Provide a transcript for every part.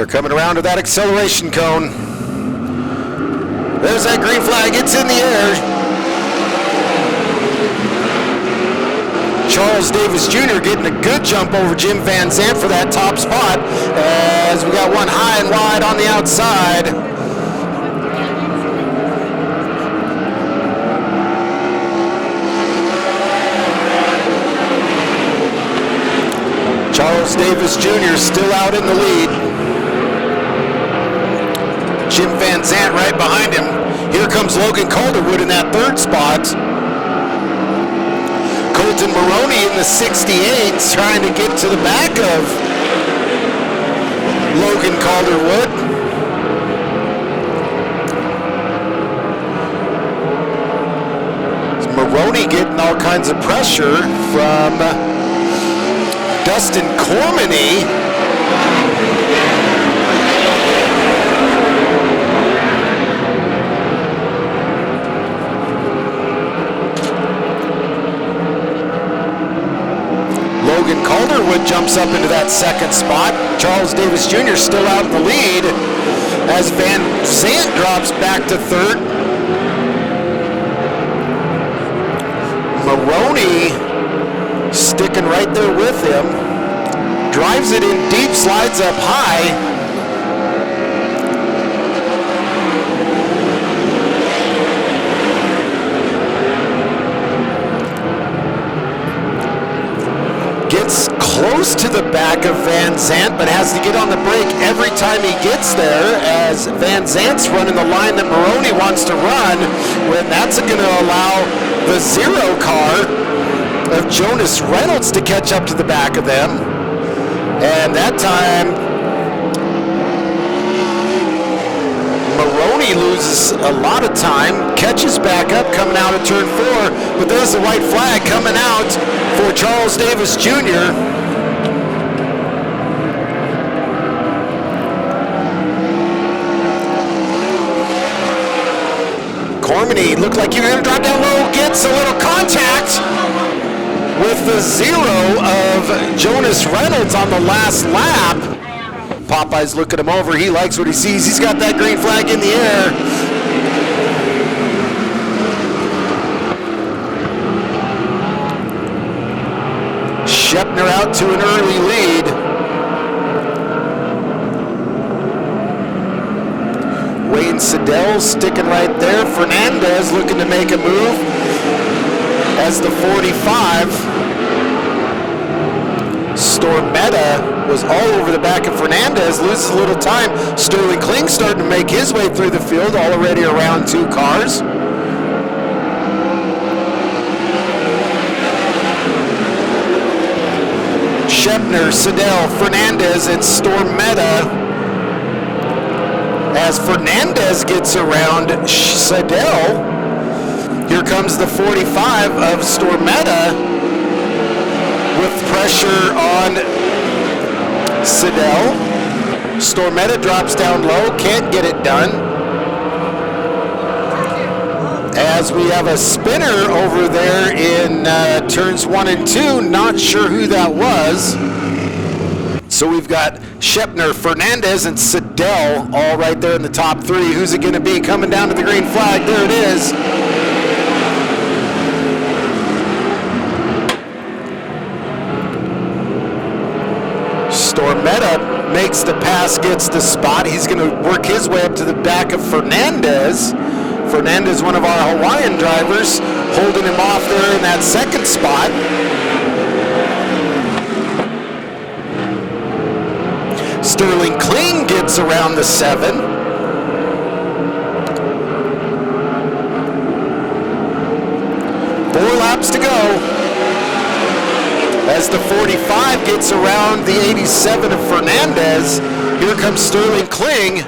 They're coming around to that acceleration cone. There's that green flag, it's in the air. Charles Davis Jr. getting a good jump over Jim Van Zandt for that top spot, as we got one high and wide on the outside. Charles Davis Jr. still out in the lead. Jim Van Zandt right behind him. Here comes Logan Calderwood in that third spot. Colton Maroney in the 68s trying to get to the back of Logan Calderwood. Maroney getting all kinds of pressure from Dustin Cormany. Logan Calderwood jumps up into that second spot. Charles Davis Jr. still out in the lead as Van Zandt drops back to third. Maroney sticking right there with him. Drives it in deep, slides up high. Gets close to the back of Van Zandt, but has to get on the brake every time he gets there, as Van Zandt's running the line that Maroney wants to run, when that's going to allow the 0 car of Jonas Reynolds to catch up to the back of them. And that time, Maroney loses a lot of time, catches back up coming out of turn 4, but there's the white flag coming out for Charles Davis Jr. Cormany looked like you're going to drop down low, gets a little contact with the 0 of Jonas Reynolds on the last lap. Popeye's looking him over. He likes what he sees. He's got that green flag in the air. Shepner out to an early lead. Wayne Siddell sticking right there. Fernandez looking to make a move as the 45. Stormetta was all over the back of Fernandez, loses a little time. Sterling Kling starting to make his way through the field, already around 2 cars. Shepner, Siddell, Fernandez, and Stormetta. As Fernandez gets around Siddell, here comes the 45 of Stormetta with pressure on Siddell. Stormetta drops down low, can't get it done. As we have a spinner over there in turns 1 and 2, not sure who that was. So we've got Shepner, Fernandez, and Siddell all right there in the top 3. Who's it going to be coming down to the green flag? There it is. Stormetta makes the pass, gets the spot. He's going to work his way up to the back of Fernandez. Fernandez, one of our Hawaiian drivers, holding him off there in that second spot. Sterling Kling gets around the 7. 4 laps to go. As the 45 gets around the 87 of Fernandez, here comes Sterling Kling.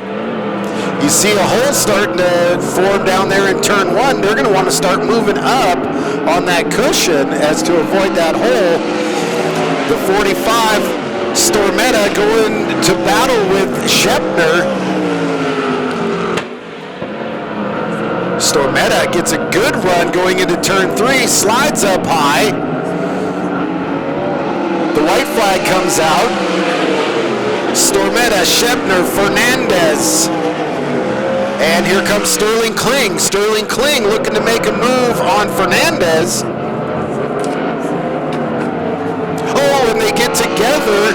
You see a hole starting to form down there in turn 1. They're going to want to start moving up on that cushion as to avoid that hole. The 45, Stormetta going to battle with Shepner. Stormetta gets a good run going into turn 3, slides up high. The white flag comes out. Stormetta, Shebner, Fernandez. And here comes Sterling Kling. Sterling Kling looking to make a move on Fernandez. Oh, and they get together.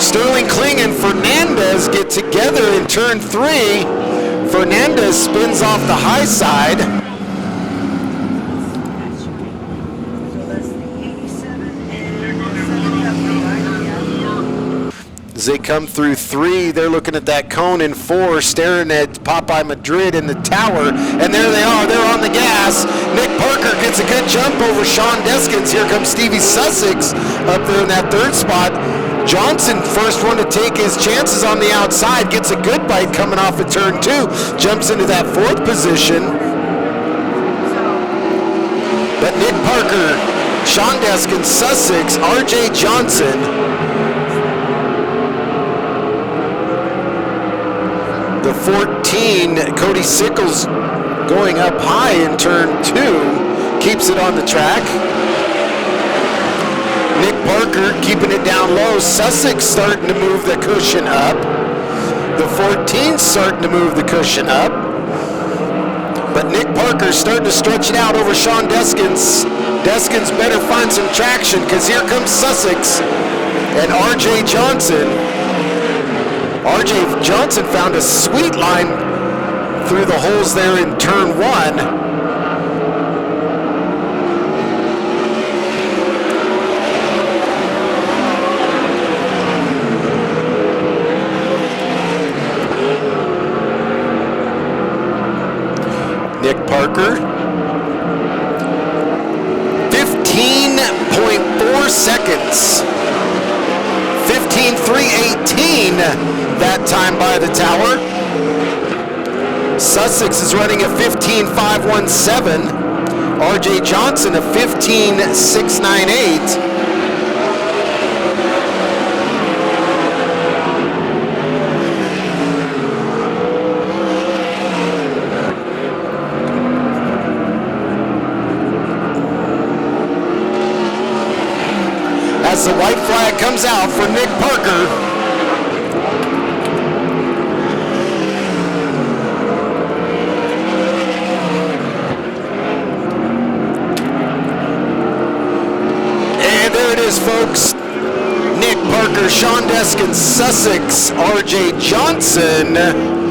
Sterling Kling and Fernandez get together in turn 3. Fernandez spins off the high side. As they come through 3, they're looking at that cone in 4, staring at Popeye Madrid in the tower, and there they are, they're on the gas. Nick Parker gets a good jump over Sean Deskins. Here comes Stevie Sussex up there in that 3rd spot. Johnson, first one to take his chances on the outside, gets a good bite coming off of turn 2, jumps into that 4th position. But Nick Parker, Sean Deskins, Sussex, RJ Johnson, the 14, Cody Sickles going up high in turn 2, keeps it on the track. Nick Parker keeping it down low. Sussex starting to move the cushion up. The 14 starting to move the cushion up. But Nick Parker starting to stretch it out over Sean Deskins. Deskins better find some traction because here comes Sussex and RJ Johnson. RJ Johnson found a sweet line through the holes there in turn 1. Nick Parker, 15.4 seconds. 15.318 that time by the tower. Sussex is running a 15.517. RJ Johnson a 15.698. As the white flag comes out for Nick Parker. And there it is, folks. Nick Parker, Sean Deskins, Sussex, RJ Johnson.